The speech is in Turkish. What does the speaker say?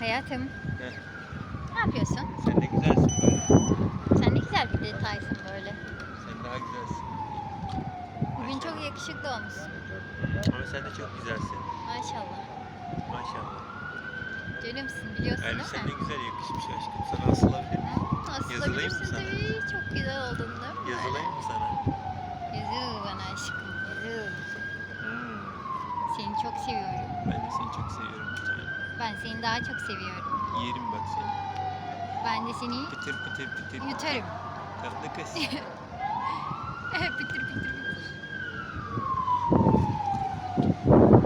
Hayatım, Heh, ne yapıyorsun? sen de güzelsin böyle. Sen ne güzel bir detaysın böyle. Sen daha güzelsin. Bugün çok Maşallah. yakışıklı olmuşsun. Ama sen de çok güzelsin. Maşallah. Maşallah. Canımsın biliyorsun değil Elbisen ne mi? güzel yakışmış aşkım. Sana asılabilir miyim? Yazılayım mı Asılabilirsin sana? tabii. Çok güzel oldun değil mi? Yazılayım mı sana? Yazıl bana aşkım. Yazıl. Hmm. Seni çok seviyorum. Ben de seni çok seviyorum bir tane. Ben seni daha çok seviyorum. Yerim bak seni. Ben de seni Pıtır pıtır pıtır. yutarım. Tatlı kız. Pıtır pıtır pıtır.